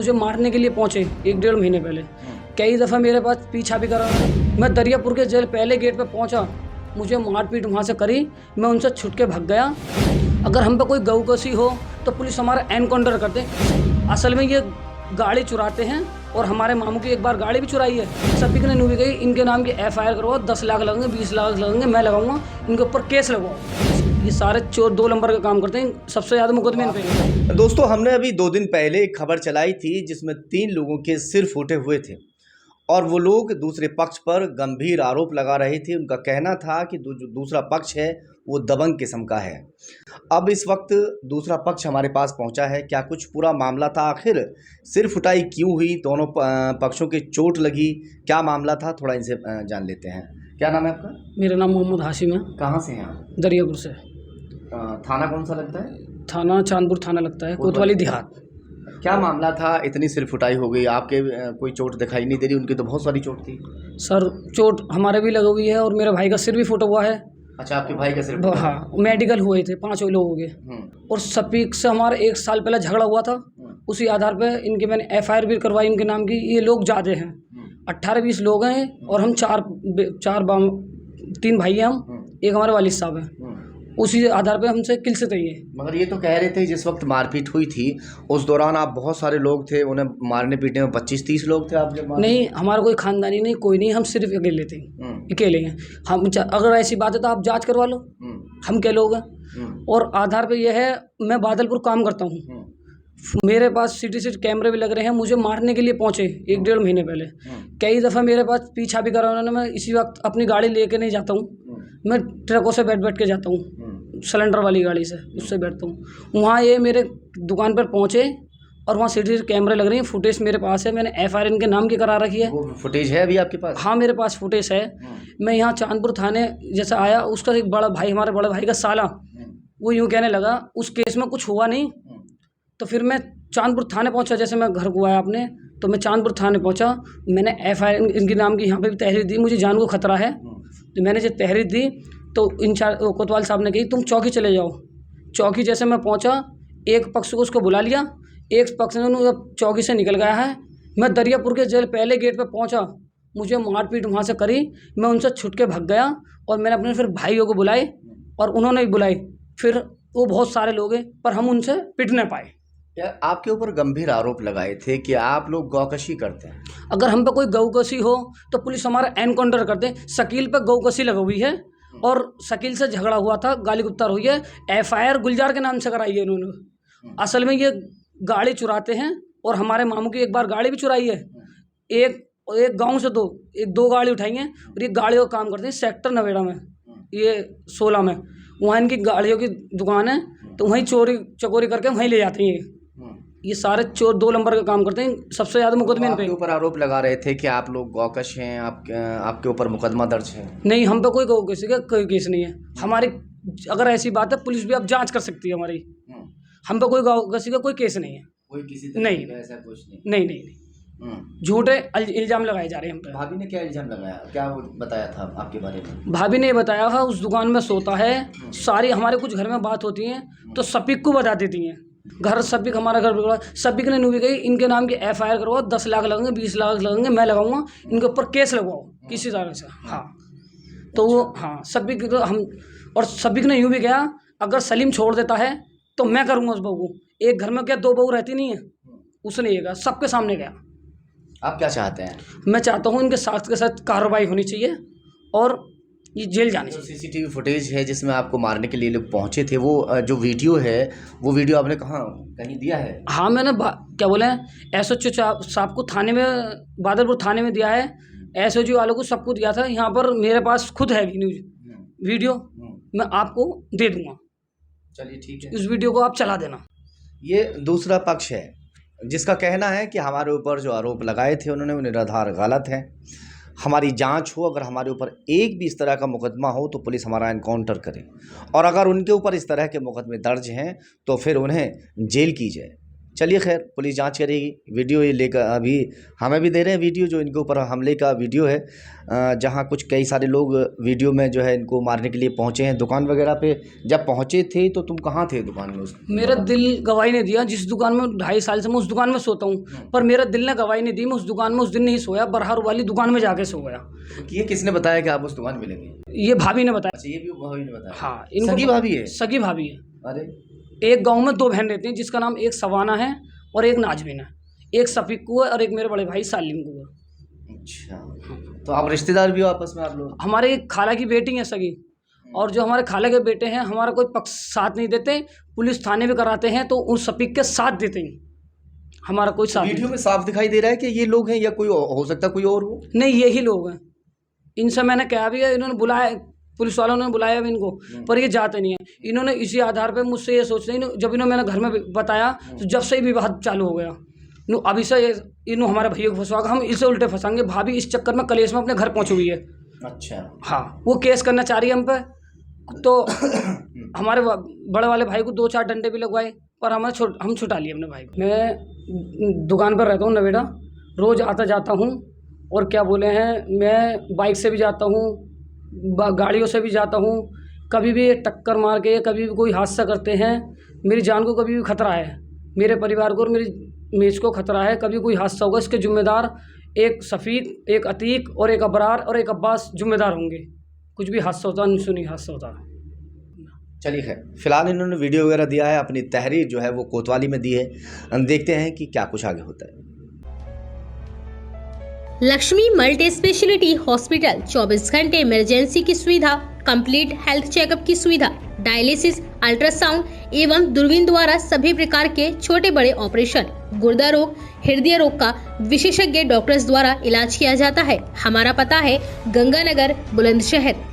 मुझे मारने के लिए पहुंचे 1-1.5 महीने पहले। कई दफ़ा मेरे पास पीछा भी करा। मैं दरियापुर के जेल पहले गेट पे पहुंचा, मुझे मारपीट वहाँ से करी, मैं उनसे छुट के भाग गया। अगर हम पे कोई गऊ कसी हो तो पुलिस हमारा एनकाउंटर कर दे। असल में ये गाड़ी चुराते हैं और हमारे मामू की एक बार गाड़ी भी चुराई है। सभी ने नूबी गई, इनके नाम की FIR करवाओ, 10 लाख लगेंगे, 20 लाख लगेंगे, मैं लगाऊंगा, इनके ऊपर केस लगवाओ। ये सारे चोर 2 नंबर का काम करते हैं, सबसे ज़्यादा मुकदमे इन पे। दोस्तों, हमने अभी 2 दिन पहले एक खबर चलाई थी जिसमें 3 लोगों के सिर फूटे हुए थे और वो लोग दूसरे पक्ष पर गंभीर आरोप लगा रहे थे। उनका कहना था कि जो दूसरा पक्ष है वो दबंग किस्म का है। अब इस वक्त दूसरा पक्ष हमारे पास पहुंचा है। क्या कुछ पूरा मामला था, आखिर सिर फुटाई क्यों हुई, दोनों पक्षों की चोट लगी, क्या मामला था, थोड़ा इनसे जान लेते हैं। क्या नाम है आपका? मेरा नाम मोहम्मद हाशिम है। कहाँ से हैं आप? दरियापुर से। थाना कौन सा लगता है? थाना चांदपुर थाना लगता है, कोतवाली देहात। क्या मामला था, इतनी सिर फुटाई हो गई? आपके कोई चोट दिखाई नहीं दे रही, उनकी तो बहुत सारी चोट थी। सर चोट हमारे भी लगी हुई है और मेरे भाई का सिर भी फुटा हुआ है। अच्छा, आपके भाई का सिर? हाँ, मेडिकल हुए थे 5 लोग हो गए। और सपीक से हमारा 1 साल पहले झगड़ा हुआ था, उसी आधार पे इनके मैंने FIR भी करवाई इनके नाम की। ये लोग ज़्यादा हैं, 18-20 लोग हैं और हम 3 भाई हैं हम, एक हमारे वालिद साहब हैं। उसी आधार पे हमसे किल से चाहिए। मगर ये तो कह रहे थे जिस वक्त मारपीट हुई थी उस दौरान आप बहुत सारे लोग थे, उन्हें मारने पीटने में 25-30 लोग थे आप जब? नहीं, हमारा कोई खानदानी नहीं, कोई नहीं, हम सिर्फ अकेले थे, अकेले हैं हम। अगर ऐसी बात है तो आप जांच करवा लो, हम क्या लोग हैं। और आधार पे यह है, मैं बादलपुर काम करता हूँ, मेरे पास CCTV कैमरे भी लग रहे हैं। मुझे मारने के लिए पहुंचे 1-1.5 महीने पहले। कई दफ़ा मेरे पास पीछा भी करा उन्होंने। मैं इसी वक्त अपनी गाड़ी लेके नहीं जाता हूँ, मैं ट्रकों से बैठ के जाता हूँ, सिलेंडर वाली गाड़ी से, उससे बैठता हूँ। वहाँ ये मेरे दुकान पर पहुँचे और वहाँ CCTV कैमरे लग रही हैं, फुटेज मेरे पास है, मैंने FIR इनके नाम की करा रखी है। वो फुटेज है अभी आपके पास? हाँ, मेरे पास फुटेज है। मैं यहाँ चांदपुर थाने जैसा आया, उसका एक बड़ा भाई, हमारे बड़े भाई का साला, वो यूँ कहने लगा उस केस में कुछ हुआ नहीं। तो फिर मैं चांदपुर थाने पहुंचा, जैसे मैं घर को आया अपने, तो मैं चांदपुर थाने पहुंचा, मैंने FIR इनके नाम की यहाँ पे भी तहरीर दी। मुझे जान को खतरा है, तो मैंने जब तहरीर दी तो इंचार्ज कोतवाल साहब ने कही तुम चौकी चले जाओ। चौकी जैसे मैं पहुंचा, एक पक्ष को उसको बुला लिया, एक पक्ष ने जब चौकी से निकल गया है। मैं दरियापुर के जेल पहले गेट पर पहुँचा, मुझे मारपीट वहाँ से करी, मैं उनसे छुट के भाग गया और मैंने अपने फिर भाइयों को बुलाई और उन्होंने भी बुलाई। फिर वो बहुत सारे लोग हैं पर हम उनसे पिट नहीं पाए। आपके ऊपर गंभीर आरोप लगाए थे कि आप लोग गौकशी करते हैं। अगर हम पे कोई गौकशी हो तो पुलिस हमारा एनकाउंटर कर दे। शकील पे गौकशी लगी हुई है और शकील से झगड़ा हुआ था, गाली गुप्तार हुई है, FIR गुलजार के नाम से कराई है इन्होंने। असल में ये गाड़ी चुराते हैं और हमारे मामू की एक बार गाड़ी भी चुराई है। एक गांव से 2 गाड़ी उठाई हैं और ये गाड़ियों का काम करते हैं सेक्टर नवेड़ा में, ये 16 में। वहाँ इनकी गाड़ियों की दुकान है, तो वहीं चोरी चकोरी करके वहीं ले जाते हैं। ये सारे चोर 2 नंबर का काम करते हैं, सबसे ज़्यादा मुकदमे इन पे। आपके ऊपर आरोप लगा रहे थे कि आप लोग गौकश हैं, आपके ऊपर मुकदमा दर्ज है। नहीं, हम पे कोई गौकशी का कोई केस नहीं है। हमारी अगर ऐसी बात है पुलिस भी अब जांच कर सकती है हमारी। हम पे कोई गौकशी का कोई केस नहीं है, कोई किसी नहीं, ऐसा कुछ नहीं। झूठे इल्जाम लगाए जा रहे हैं हम पे। भाभी ने क्या इल्जाम लगाया, क्या बताया था आपके बारे में? भाभी ने बताया था उस दुकान में सोता है, सारी हमारे कुछ घर में बात होती है तो सपीक को बता देती हैं। घर सपीक, हमारा घर बिगड़ा, सपीक ने नूबी गई, इनके नाम की FIR करवाओ, 10 लाख लगेंगे, 20 लाख लगेंगे, मैं लगाऊंगा, इनके ऊपर केस लगवाओ किसी तरह से। हाँ, तो वो सपीक तो हम, और सपीक ने यूँ भी कहा अगर सलीम छोड़ देता है तो मैं करूँगा उस बहू को। एक घर में क्या 2 बहू रहती नहीं है, उसने ये कहा, सबके सामने गया। आप क्या चाहते हैं? मैं चाहता हूँ इनके साथ के साथ कार्रवाई होनी चाहिए और ये जेल जानी चाहिए। CCTV फुटेज है जिसमें आपको मारने के लिए लोग पहुंचे थे, वो जो वीडियो है वो वीडियो आपने कहीं दिया है? हाँ, मैंने क्या बोले SHO साहब को थाने में, बादलपुर थाने में दिया है, SHO वालों को सबको दिया था। यहाँ पर मेरे पास खुद है न्यूज वीडियो, मैं आपको दे दूँगा। चलिए ठीक है, इस वीडियो को आप चला देना। ये दूसरा पक्ष है जिसका कहना है कि हमारे ऊपर जो आरोप लगाए थे उन्होंने वो निराधार गलत है। हमारी जांच हो, अगर हमारे ऊपर एक भी इस तरह का मुकदमा हो तो पुलिस हमारा एनकाउंटर करे, और अगर उनके ऊपर इस तरह के मुकदमे दर्ज हैं तो फिर उन्हें जेल की जाए। चलिए खैर, पुलिस जांच करेगी। वीडियो ये लेकर अभी हमें भी दे रहे हैं वीडियो, जो इनके ऊपर हमले का वीडियो है, जहां कुछ कई सारे लोग वीडियो में जो है इनको मारने के लिए पहुंचे हैं दुकान वगैरह पे। जब पहुंचे थे तो तुम कहाँ थे दुकान में? मेरा दिल गवाही नहीं दिया। जिस दुकान में 2.5 साल से मैं उस दुकान में सोता हूँ, पर मेरा दिल ने गवाही नहीं दी। मैं उस दुकान में उस दिन नहीं सोया, बरहार वाली दुकान में जाके सो गया। ये किसने बताया कि आप उस दुकान मिलेंगे? ये भाभी ने बताया। अच्छा, ये भी भाभी ने बताया? हाँ, सगी भाभी है? सगी भाभी है। अरे, एक गांव में 2 बहन रहती हैं, जिसका नाम एक सवाना है और एक नाजमीन है। एक सफीकू है और एक मेरे बड़े भाई सालिम को है। अच्छा, तो आप रिश्तेदार भी हो आपस में आप लोग? हमारे खाला की बेटी है सगी, और जो हमारे खाला के बेटे हैं, हमारा कोई पक्ष साथ नहीं देते। पुलिस थाने भी कराते हैं तो उन सफीक के साथ देते हैं, हमारा कोई साथ वीडियो में साफ दिखाई दे रहा है कि ये लोग हैं, या कोई हो सकता है कोई और हो? नहीं, यही लोग हैं। इनसे मैंने कहा भी है, इन्होंने बुलाया, पुलिस वालों ने बुलाया भी इनको, पर ये जाते नहीं है। इन्होंने इसी आधार पे मुझसे ये सोच रहे, जब इन्होंने मैंने घर में बताया तो जब से ही विवाद चालू हो गया। अभी से इन्हों हमारे भैया को फंसवा, हम इसे उल्टे फंसाएंगे। भाभी इस चक्कर में कलेश में अपने घर पहुंची हुई है। अच्छा, हाँ, वो केस करना चाह रही है हम पे। तो हमारे बड़े वाले भाई को 2-4 डंडे भी लगवाए, पर हम छुटा लिए अपने भाई को। मैं दुकान पर रहता हूँ नवेड़ा, रोज़ आता जाता हूँ। और क्या बोले हैं, मैं बाइक से भी जाता हूँ, गाड़ियों से भी जाता हूँ। कभी भी टक्कर मार के, कभी भी कोई हादसा करते हैं, मेरी जान को कभी भी खतरा है, मेरे परिवार को और मेरी मेज को खतरा है। कभी कोई हादसा होगा, इसके जिम्मेदार एक सफ़ीक, एक अतीक और एक अबरार और एक अब्बास जिम्मेदार होंगे। कुछ भी हादसा होता, अनसुनी हादसा होता। चलिए खैर, फिलहाल इन्होंने वीडियो वगैरह दिया है, अपनी तहरीर जो है वो कोतवाली में दी है। हम देखते हैं कि क्या कुछ आगे होता है। लक्ष्मी मल्टी स्पेशलिटी हॉस्पिटल 24 घंटे इमरजेंसी की सुविधा, कंप्लीट हेल्थ चेकअप की सुविधा, डायलिसिस, अल्ट्रासाउंड एवं दूरबीन द्वारा सभी प्रकार के छोटे बड़े ऑपरेशन, गुर्दा रोग, हृदय रोग का विशेषज्ञ डॉक्टर्स द्वारा इलाज किया जाता है। हमारा पता है गंगानगर, बुलंदशहर।